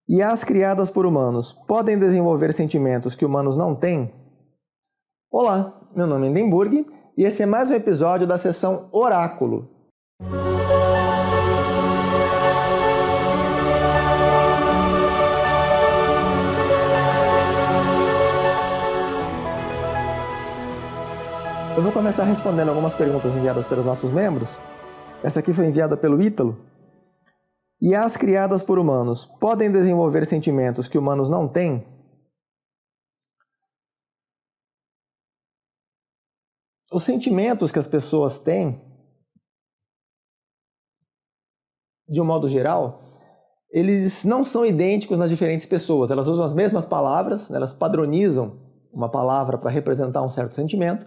E as criadas por humanos podem desenvolver sentimentos que humanos não têm? Olá, meu nome é Hindenburg e esse é mais um episódio da sessão Oráculo. Eu vou começar respondendo algumas perguntas enviadas pelos nossos membros. Essa aqui foi enviada pelo Ítalo. E as criadas por humanos podem desenvolver sentimentos que humanos não têm? Os sentimentos que as pessoas têm, de um modo geral, eles não são idênticos nas diferentes pessoas. Elas usam as mesmas palavras, elas padronizam uma palavra para representar um certo sentimento,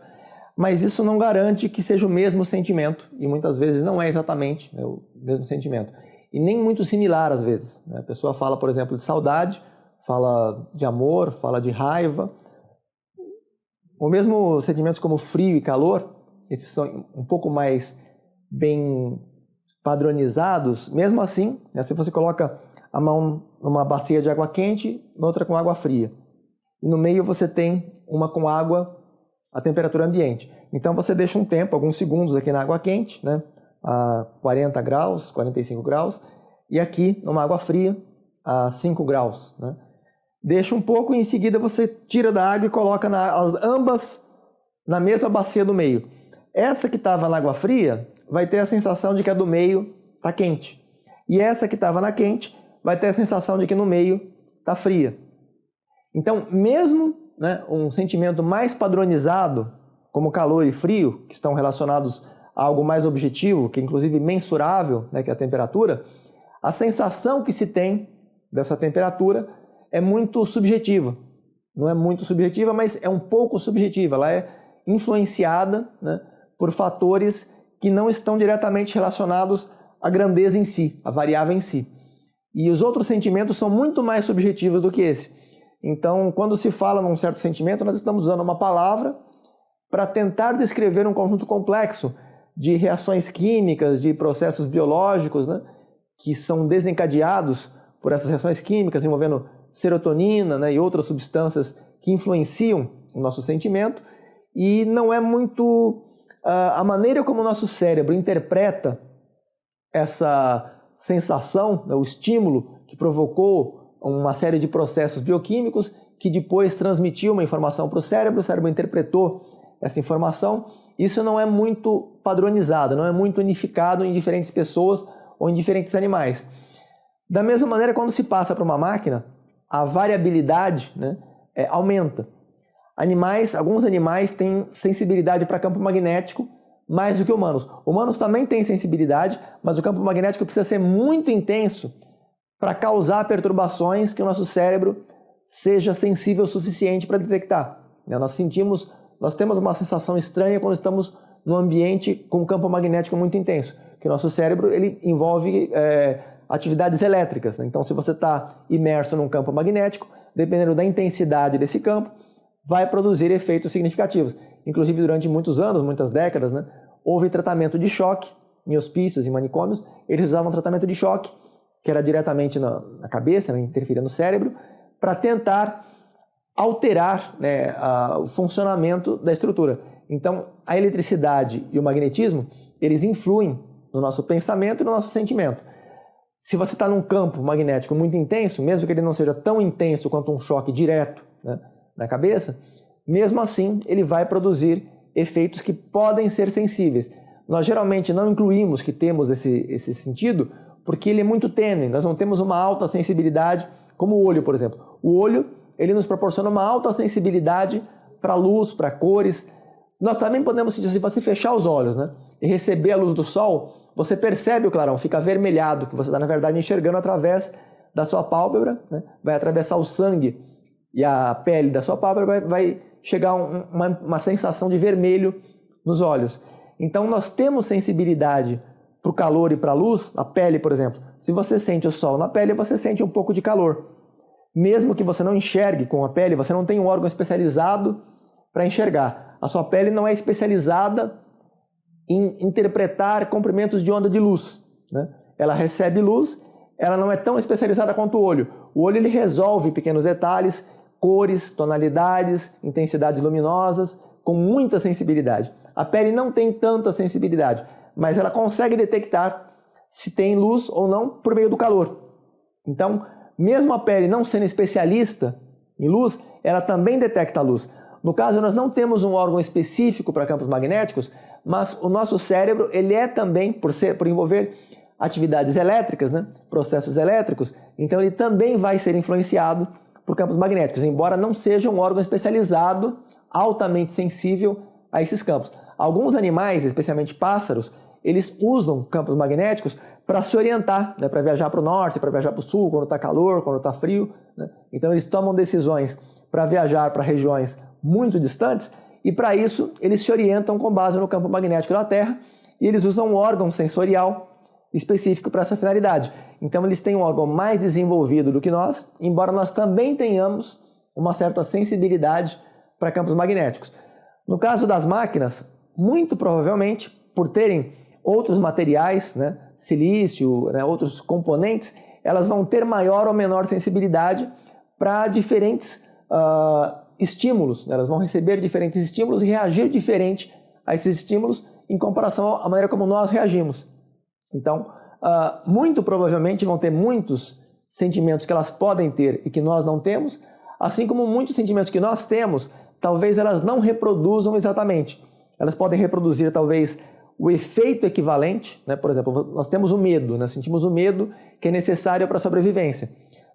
mas isso não garante que seja o mesmo sentimento, e muitas vezes não é exatamente o mesmo sentimento. E nem muito similar às vezes. A pessoa fala, por exemplo, de saudade, fala de amor, fala de raiva. Ou mesmo sentimentos como frio e calor, esses são um pouco mais bem padronizados. Mesmo assim, se você coloca a mão numa bacia de água quente, noutra com água fria. E no meio você tem uma com água a temperatura ambiente. Então você deixa um tempo, alguns segundos aqui na água quente, a 40 graus, 45 graus, e aqui numa água fria a 5 graus. Deixa um pouco e em seguida você tira da água e coloca ambas na mesma bacia do meio. Essa que estava na água fria vai ter a sensação de que a do meio está quente. E essa que estava na quente vai ter a sensação de que no meio está fria. Então, mesmo um sentimento mais padronizado, como calor e frio, que estão relacionados a algo mais objetivo, que é inclusive mensurável, que é a temperatura, a sensação que se tem dessa temperatura é muito subjetiva. Não é muito subjetiva, mas é um pouco subjetiva. Ela é influenciada por fatores que não estão diretamente relacionados à grandeza em si, à variável em si. E os outros sentimentos são muito mais subjetivos do que esse. Então, quando se fala num certo sentimento, nós estamos usando uma palavra para tentar descrever um conjunto complexo de reações químicas, de processos biológicos, que são desencadeados por essas reações químicas envolvendo serotonina e outras substâncias que influenciam o nosso sentimento, e não é muito a maneira como o nosso cérebro interpreta essa sensação, o estímulo que provocou uma série de processos bioquímicos que depois transmitiu uma informação para o cérebro interpretou essa informação. Isso não é muito padronizado, não é muito unificado em diferentes pessoas ou em diferentes animais. Da mesma maneira, quando se passa para uma máquina, a variabilidade aumenta. Alguns animais têm sensibilidade para campo magnético mais do que humanos. Humanos também têm sensibilidade, mas o campo magnético precisa ser muito intenso para causar perturbações que o nosso cérebro seja sensível o suficiente para detectar. Nós temos uma sensação estranha quando estamos num ambiente com um campo magnético muito intenso, que o nosso cérebro ele envolve atividades elétricas. Então, se você está imerso num campo magnético, dependendo da intensidade desse campo, vai produzir efeitos significativos. Inclusive, durante muitos anos, muitas décadas, houve tratamento de choque em hospícios e manicômios. Eles usavam tratamento de choque, que era diretamente na cabeça, interferia no cérebro, para tentar alterar o funcionamento da estrutura. Então, a eletricidade e o magnetismo, eles influem no nosso pensamento e no nosso sentimento. Se você está num campo magnético muito intenso, mesmo que ele não seja tão intenso quanto um choque direto na cabeça, mesmo assim ele vai produzir efeitos que podem ser sensíveis. Nós geralmente não incluímos que temos esse sentido, porque ele é muito tênue. Nós não temos uma alta sensibilidade, como o olho, por exemplo. O olho, ele nos proporciona uma alta sensibilidade para luz, para cores. Nós também podemos sentir, se você fechar os olhos e receber a luz do sol, você percebe o clarão, fica avermelhado, que você está, na verdade, enxergando através da sua pálpebra, vai atravessar o sangue e a pele da sua pálpebra, vai chegar uma sensação de vermelho nos olhos. Então, nós temos sensibilidade para o calor e para a luz, a pele, por exemplo. Se você sente o sol na pele, você sente um pouco de calor. Mesmo que você não enxergue com a pele, você não tem um órgão especializado para enxergar. A sua pele não é especializada em interpretar comprimentos de onda de luz. Ela recebe luz, ela não é tão especializada quanto o olho. O olho ele resolve pequenos detalhes, cores, tonalidades, intensidades luminosas, com muita sensibilidade. A pele não tem tanta sensibilidade, mas ela consegue detectar se tem luz ou não por meio do calor. Então, mesmo a pele não sendo especialista em luz, ela também detecta a luz. No caso, nós não temos um órgão específico para campos magnéticos, mas o nosso cérebro ele é também, por envolver atividades elétricas, né? Processos elétricos, então ele também vai ser influenciado por campos magnéticos, embora não seja um órgão especializado, altamente sensível a esses campos. Alguns animais, especialmente pássaros, eles usam campos magnéticos para se orientar, né? Para viajar para o norte, para viajar para o sul, quando está calor, quando está frio, né? Então eles tomam decisões para viajar para regiões muito distantes e para isso eles se orientam com base no campo magnético da Terra e eles usam um órgão sensorial específico para essa finalidade. Então eles têm um órgão mais desenvolvido do que nós, embora nós também tenhamos uma certa sensibilidade para campos magnéticos. No caso das máquinas, muito provavelmente, por terem outros materiais, né, silício, né, outros componentes, elas vão ter maior ou menor sensibilidade para diferentes estímulos. Elas vão receber diferentes estímulos e reagir diferente a esses estímulos em comparação à maneira como nós reagimos. Então, muito provavelmente vão ter muitos sentimentos que elas podem ter e que nós não temos, assim como muitos sentimentos que nós temos, talvez elas não reproduzam exatamente. Elas podem reproduzir talvez o efeito equivalente, né? Por exemplo, nós temos o medo, nós sentimos o medo que é necessário para a sobrevivência.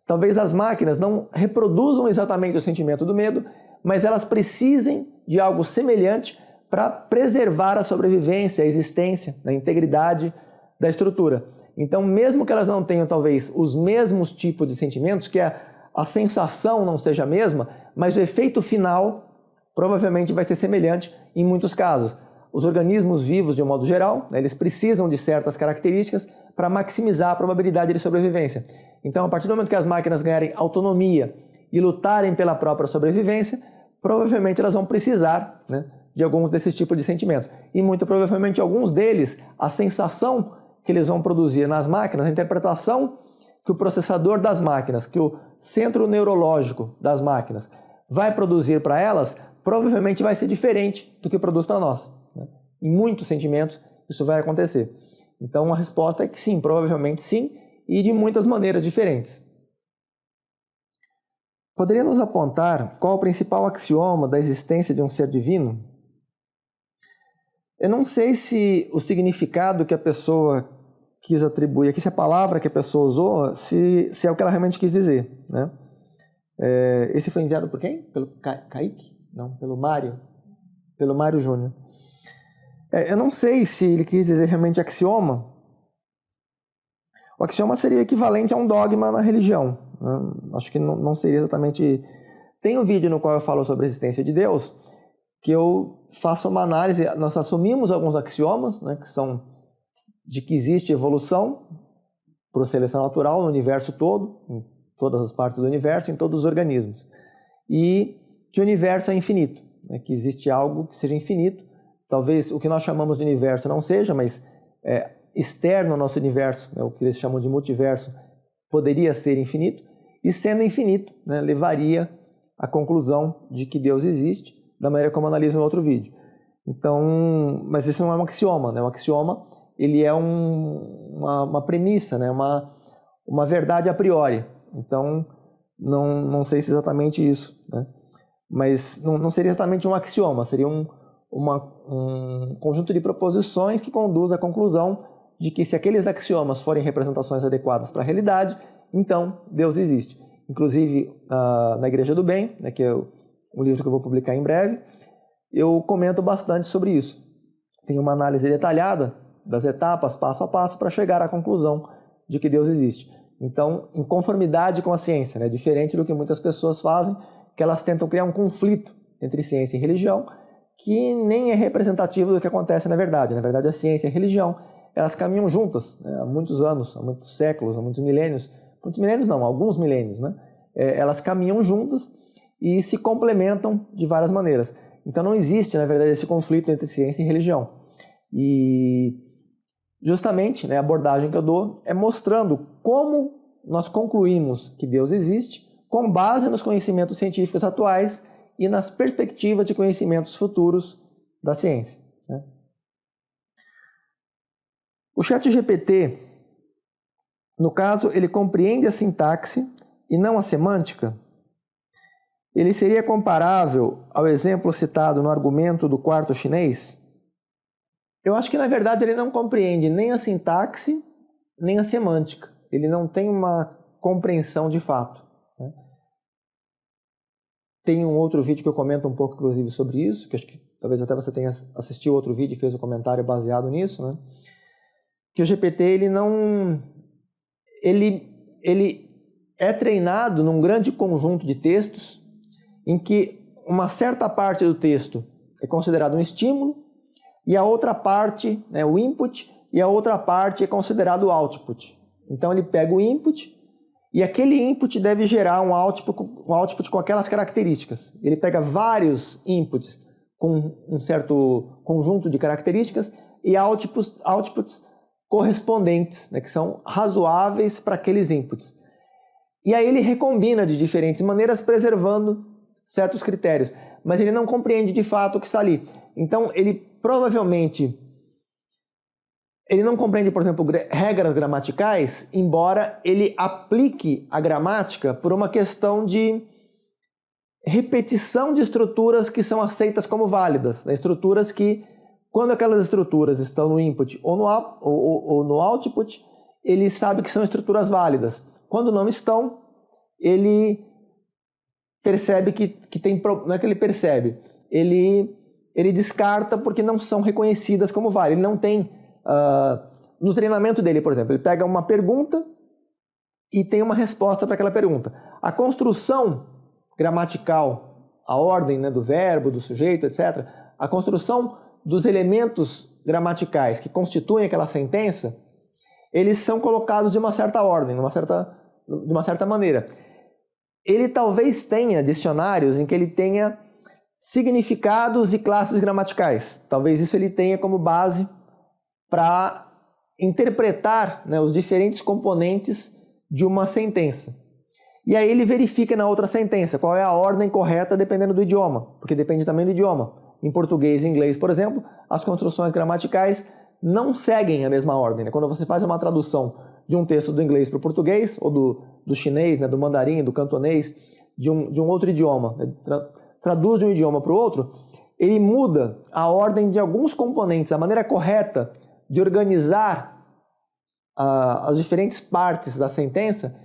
Talvez as máquinas não reproduzam exatamente o sentimento do medo, mas elas precisem de algo semelhante para preservar a sobrevivência, a existência, a integridade da estrutura. Então, mesmo que elas não tenham talvez os mesmos tipos de sentimentos, que a sensação não seja a mesma, mas o efeito final provavelmente vai ser semelhante em muitos casos. Os organismos vivos, de um modo geral, né, eles precisam de certas características para maximizar a probabilidade de sobrevivência. Então, a partir do momento que as máquinas ganharem autonomia e lutarem pela própria sobrevivência, provavelmente elas vão precisar, né, de alguns desses tipos de sentimentos. E muito provavelmente alguns deles, a sensação que eles vão produzir nas máquinas, a interpretação que o processador das máquinas, que o centro neurológico das máquinas vai produzir para elas, provavelmente vai ser diferente do que produz para nós, né? Em muitos sentimentos isso vai acontecer. Então a resposta é que sim, provavelmente sim, e de muitas maneiras diferentes. Poderia nos apontar qual o principal axioma da existência de um ser divino? Eu não sei se o significado que a pessoa quis atribuir aqui, se a palavra que a pessoa usou, se é o que ela realmente quis dizer, né? Esse foi enviado por quem? Pelo Kaique? Não, pelo Mário. Pelo Mário Júnior. Eu não sei se ele quis dizer realmente axioma. O axioma seria equivalente a um dogma na religião. Acho que não seria exatamente... Tem um vídeo no qual eu falo sobre a existência de Deus, que eu faço uma análise, nós assumimos alguns axiomas, né, que são de que existe evolução por seleção natural no universo todo, em todas as partes do universo, em todos os organismos. E que o universo é infinito, né, que existe algo que seja infinito. Talvez o que nós chamamos de universo não seja, mas externo ao nosso universo, né, o que eles chamam de multiverso, poderia ser infinito. E sendo infinito, né, levaria à conclusão de que Deus existe, da maneira como analiso no outro vídeo. Então, mas isso não é um axioma, né? O axioma ele é uma premissa, né? Uma verdade a priori. Então, não sei se é exatamente isso, né? Mas não seria exatamente um axioma, seria um conjunto de proposições que conduz à conclusão de que se aqueles axiomas forem representações adequadas para a realidade, então Deus existe. Inclusive, na Igreja do Bem, né, que é um livro que eu vou publicar em breve, eu comento bastante sobre isso. Tem uma análise detalhada das etapas, passo a passo, para chegar à conclusão de que Deus existe. Então, em conformidade com a ciência, né? Diferente do que muitas pessoas fazem, que elas tentam criar um conflito entre ciência e religião, que nem é representativo do que acontece na verdade. Na verdade, a ciência e a religião, elas caminham juntas, né? Há muitos anos, há muitos séculos, há muitos milênios. Muitos milênios não, alguns milênios, né? Elas caminham juntas e se complementam de várias maneiras. Então não existe, na verdade, esse conflito entre ciência e religião. E justamente, né, a abordagem que eu dou é mostrando como nós concluímos que Deus existe com base nos conhecimentos científicos atuais e nas perspectivas de conhecimentos futuros da ciência, né? O ChatGPT, no caso, ele compreende a sintaxe e não a semântica. Ele seria comparável ao exemplo citado no argumento do quarto chinês? Eu acho que, na verdade, ele não compreende nem a sintaxe, nem a semântica. Ele não tem uma compreensão de fato, né? Tem um outro vídeo que eu comento um pouco, inclusive, sobre isso, que acho que talvez até você tenha assistido outro vídeo e fez um comentário baseado nisso, né? Que o GPT, ele é treinado num grande conjunto de textos em que uma certa parte do texto é considerado um estímulo e a outra parte, né, o input, e a outra parte é considerado o output. Então ele pega o input e aquele input deve gerar um output com aquelas características. Ele pega vários inputs com um certo conjunto de características e outputs correspondentes, né, que são razoáveis para aqueles inputs. E aí ele recombina de diferentes maneiras, preservando certos critérios, mas ele não compreende de fato o que está ali. Então ele provavelmente não compreende, por exemplo, regras gramaticais, embora ele aplique a gramática por uma questão de repetição de estruturas que são aceitas como válidas, né? Estruturas que, quando aquelas estruturas estão no input ou no output, ele sabe que são estruturas válidas. Quando não estão, ele percebe que tem... Não é que ele percebe, ele descarta porque não são reconhecidas como válidas. Ele não tem... no treinamento dele, por exemplo, ele pega uma pergunta e tem uma resposta para aquela pergunta. A construção gramatical, a ordem, né, do verbo, do sujeito, etc., a construção dos elementos gramaticais que constituem aquela sentença, eles são colocados de uma certa ordem, de uma certa maneira. Ele talvez tenha dicionários em que ele tenha significados e classes gramaticais. Talvez isso ele tenha como base para interpretar, né, os diferentes componentes de uma sentença. E aí ele verifica na outra sentença qual é a ordem correta dependendo do idioma, porque depende também do idioma. Em português e inglês, por exemplo, as construções gramaticais não seguem a mesma ordem, né? Quando você faz uma tradução de um texto do inglês para o português, ou do chinês, né, do mandarim, do cantonês, de um outro idioma, né, traduz de um idioma para o outro, ele muda a ordem de alguns componentes, a maneira correta de organizar as diferentes partes da sentença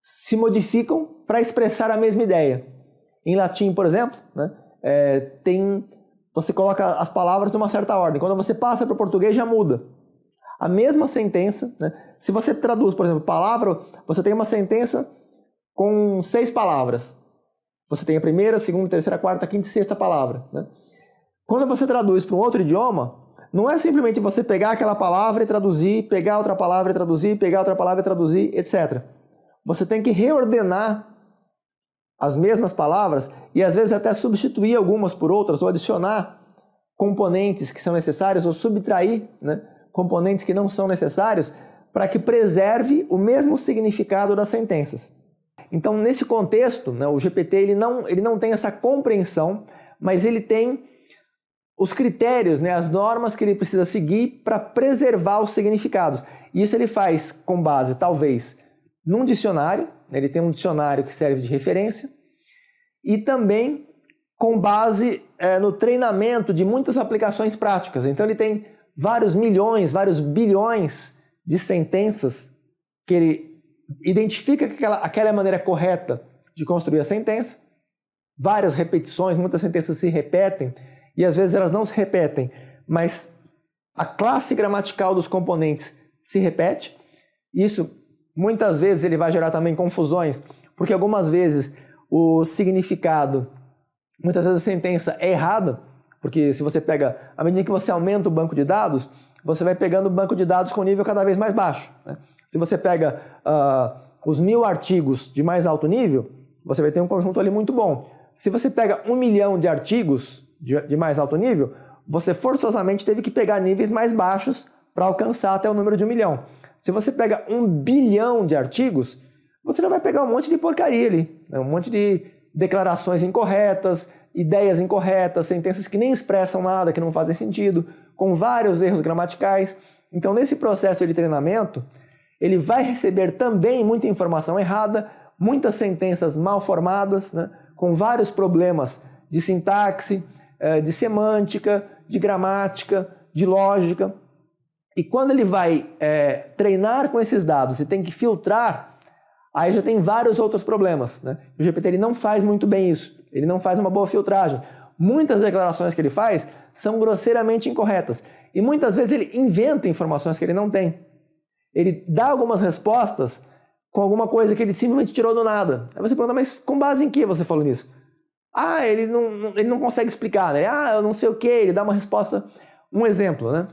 se modificam para expressar a mesma ideia. Em latim, por exemplo, né, você coloca as palavras numa certa ordem. Quando você passa para o português, já muda. A mesma sentença, né, se você traduz, por exemplo, palavra, você tem uma sentença com 6 palavras. Você tem a primeira, segunda, terceira, quarta, quinta e sexta palavra, né? Quando você traduz para um outro idioma, não é simplesmente você pegar aquela palavra e traduzir, pegar outra palavra e traduzir, pegar outra palavra e traduzir, etc. Você tem que reordenar as mesmas palavras e às vezes até substituir algumas por outras ou adicionar componentes que são necessários ou subtrair, né, componentes que não são necessários para que preserve o mesmo significado das sentenças. Então, nesse contexto, né, o GPT ele não tem essa compreensão, mas ele tem os critérios, né, as normas que ele precisa seguir para preservar os significados. E isso ele faz com base, talvez, num dicionário, ele tem um dicionário que serve de referência, e também com base no treinamento de muitas aplicações práticas. Então ele tem vários milhões, vários bilhões de sentenças que ele identifica que aquela é a maneira correta de construir a sentença, várias repetições, muitas sentenças se repetem, e às vezes elas não se repetem, mas a classe gramatical dos componentes se repete. Isso, muitas vezes, ele vai gerar também confusões, porque algumas vezes o significado, muitas vezes a sentença é errada, porque se você pega, à medida que você aumenta o banco de dados, você vai pegando o banco de dados com nível cada vez mais baixo, né? Se você pega os 1000 artigos de mais alto nível, você vai ter um conjunto ali muito bom. Se você pega 1 milhão de artigos de mais alto nível, você forçosamente teve que pegar níveis mais baixos para alcançar até o número de 1 milhão. Se você pega 1 bilhão de artigos, você já vai pegar um monte de porcaria ali, né? Um monte de declarações incorretas, ideias incorretas, sentenças que nem expressam nada, que não fazem sentido, com vários erros gramaticais. Então, nesse processo de treinamento, ele vai receber também muita informação errada, muitas sentenças mal formadas, né? Com vários problemas de sintaxe, de semântica, de gramática, de lógica. E quando ele vai treinar com esses dados e tem que filtrar, aí já tem vários outros problemas, né? O GPT ele não faz muito bem isso, ele não faz uma boa filtragem. Muitas declarações que ele faz são grosseiramente incorretas e muitas vezes ele inventa informações que ele não tem. Ele dá algumas respostas com alguma coisa que ele simplesmente tirou do nada. Aí você pergunta, mas com base em que você falou nisso? Ah, ele não consegue explicar, né? Ah, eu não sei o que, ele dá uma resposta. Um exemplo, né?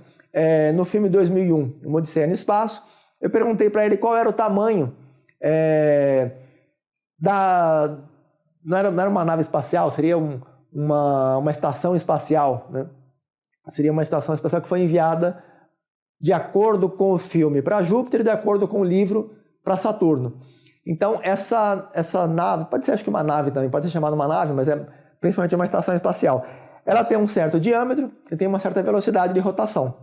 No filme 2001, Uma Odisseia no Espaço, eu perguntei para ele qual era o tamanho não era uma nave espacial, seria uma estação espacial, né? Seria uma estação espacial que foi enviada de acordo com o filme para Júpiter e de acordo com o livro para Saturno. Então, essa nave, pode ser acho que uma nave também, pode ser chamada uma nave, mas é principalmente uma estação espacial. Ela tem um certo diâmetro e tem uma certa velocidade de rotação.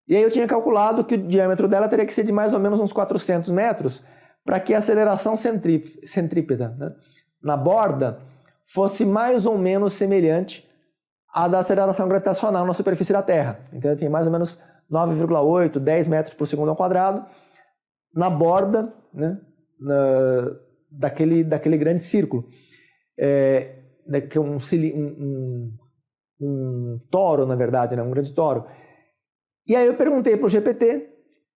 E aí eu tinha calculado que o diâmetro dela teria que ser de mais ou menos uns 400 metros para que a aceleração centrípeta, né, na borda fosse mais ou menos semelhante à da aceleração gravitacional na superfície da Terra. Então, eu tinha mais ou menos 9,8, 10 metros por segundo ao quadrado na borda, né, daquele grande círculo. Que é um toro, na verdade, né, um grande toro. E aí eu perguntei para o GPT,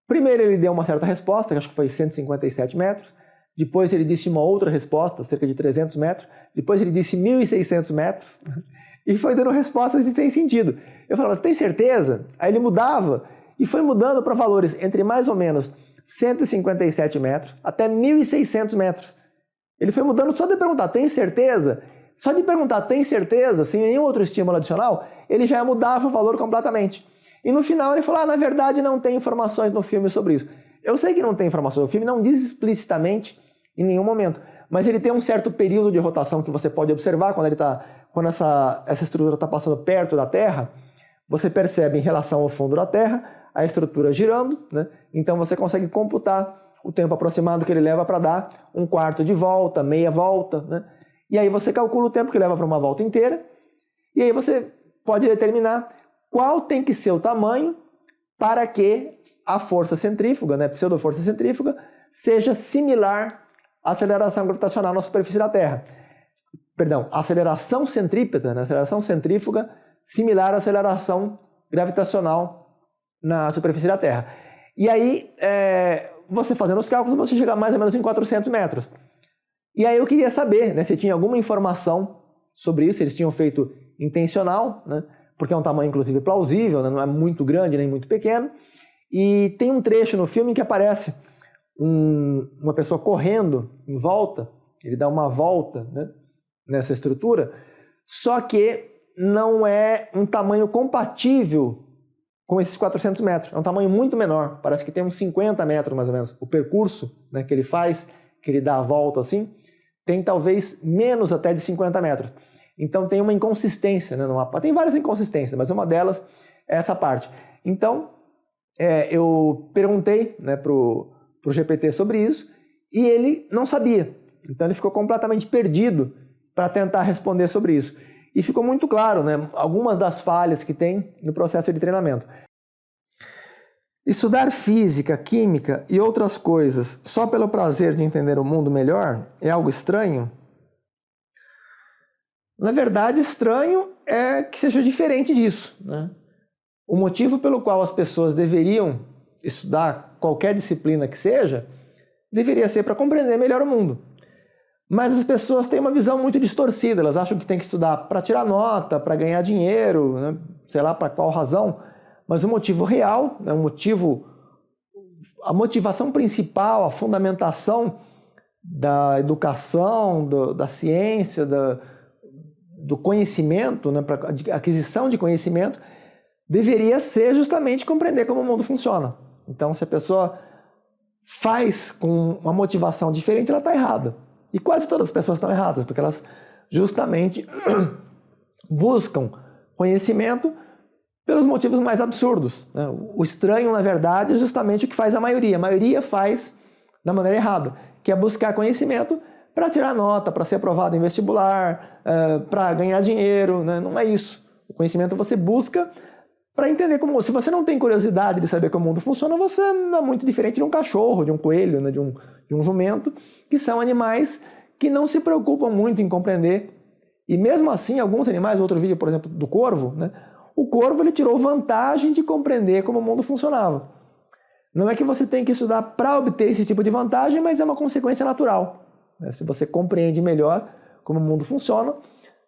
primeiro ele deu uma certa resposta, que acho que foi 157 metros, depois ele disse uma outra resposta, cerca de 300 metros, depois ele disse 1.600 metros, e foi dando respostas sem sentido. Eu falava, você tem certeza? Aí ele mudava, e foi mudando para valores entre mais ou menos 157 metros até 1.600 metros. Ele foi mudando só de perguntar, tem certeza? Só de perguntar, tem certeza? Sem nenhum outro estímulo adicional, ele já mudava o valor completamente. E no final ele falou, na verdade não tem informações no filme sobre isso. Eu sei que não tem informações, o filme não diz explicitamente em nenhum momento, mas ele tem um certo período de rotação que você pode observar quando essa estrutura está passando perto da Terra, você percebe em relação ao fundo da Terra a estrutura girando, né? Então você consegue computar o tempo aproximado que ele leva para dar um quarto de volta, meia volta, né? E aí você calcula o tempo que leva para uma volta inteira, e aí você pode determinar qual tem que ser o tamanho para que a força centrífuga, né, pseudo-força centrífuga, seja similar à aceleração gravitacional na superfície da Terra. Perdão, a aceleração centrípeta, né, aceleração centrífuga similar à aceleração gravitacional na superfície da Terra. E aí, você fazendo os cálculos, você chega mais ou menos em 400 metros. E aí eu queria saber, né, se tinha alguma informação sobre isso, se eles tinham feito intencional, né, porque é um tamanho inclusive plausível, né, não é muito grande nem muito pequeno. E tem um trecho no filme em que aparece uma pessoa correndo em volta, ele dá uma volta, né, nessa estrutura, só que não é um tamanho compatível com esses 400 metros, é um tamanho muito menor, parece que tem uns 50 metros mais ou menos. O percurso, né, que ele faz, que ele dá a volta assim, tem talvez menos até de 50 metros. Então tem uma inconsistência, né, no mapa. Tem várias inconsistências, mas uma delas é essa parte. Então eu perguntei, né, pro GPT sobre isso e ele não sabia. Então ele ficou completamente perdido para tentar responder sobre isso. E ficou muito claro, né, algumas das falhas que tem no processo de treinamento. Estudar física, química e outras coisas só pelo prazer de entender o mundo melhor é algo estranho? Na verdade, estranho é que seja diferente disso, né? O motivo pelo qual as pessoas deveriam estudar qualquer disciplina que seja, deveria ser para compreender melhor o mundo. Mas as pessoas têm uma visão muito distorcida, elas acham que tem que estudar para tirar nota, para ganhar dinheiro, né? Sei lá para qual razão, mas o motivo real, né? A motivação principal, a fundamentação da educação, da ciência, do conhecimento, né? Para aquisição de conhecimento, deveria ser justamente compreender como o mundo funciona. Então, se a pessoa faz com uma motivação diferente, ela está errada. E quase todas as pessoas estão erradas, porque elas justamente buscam conhecimento pelos motivos mais absurdos, né? O estranho, na verdade, é justamente o que faz a maioria. A maioria faz da maneira errada, que é buscar conhecimento para tirar nota, para ser aprovado em vestibular, para ganhar dinheiro, né? Não é isso. O conhecimento você busca para entender como... Se você não tem curiosidade de saber como o mundo funciona, você é muito diferente de um cachorro, de um coelho, né? de um jumento, que são animais que não se preocupam muito em compreender. E mesmo assim, alguns animais, outro vídeo, por exemplo, do corvo, né? O corvo ele tirou vantagem de compreender como o mundo funcionava. Não é que você tem que estudar para obter esse tipo de vantagem, mas é uma consequência natural. Se você compreende melhor como o mundo funciona,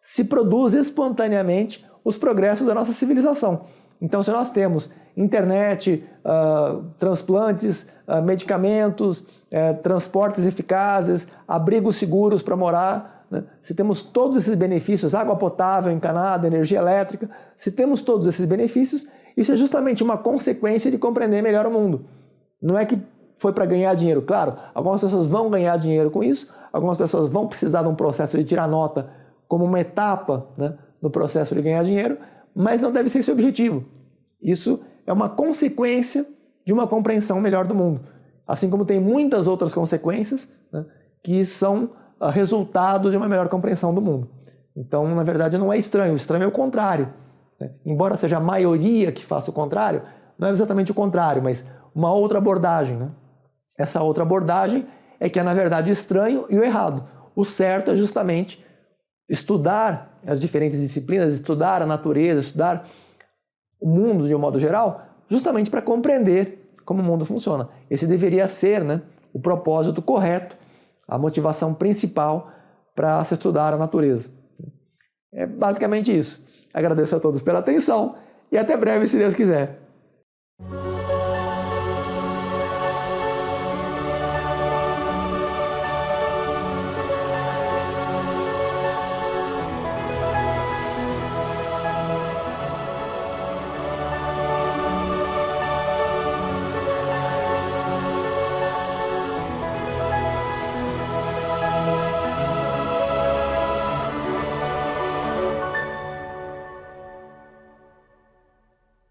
se produz espontaneamente os progressos da nossa civilização. Então, se nós temos internet, transplantes, medicamentos, transportes eficazes, abrigos seguros para morar, né? Se temos todos esses benefícios, água potável encanada, energia elétrica, se temos todos esses benefícios, isso é justamente uma consequência de compreender melhor o mundo. Não é que foi para ganhar dinheiro. Claro, algumas pessoas vão ganhar dinheiro com isso, algumas pessoas vão precisar de um processo de tirar nota como uma etapa, né, no processo de ganhar dinheiro, mas não deve ser esse o objetivo. Isso é uma consequência de uma compreensão melhor do mundo. Assim como tem muitas outras consequências, né, que são resultado de uma melhor compreensão do mundo. Então, na verdade, não é estranho. O estranho é o contrário, né? Embora seja a maioria que faça o contrário, não é exatamente o contrário, mas uma outra abordagem, né? Essa outra abordagem é que é, na verdade, o estranho e o errado. O certo é justamente estudar as diferentes disciplinas, estudar a natureza, estudar o mundo de um modo geral, justamente para compreender como o mundo funciona. Esse deveria ser, né, o propósito correto, a motivação principal para se estudar a natureza. É basicamente isso. Agradeço a todos pela atenção e até breve, se Deus quiser.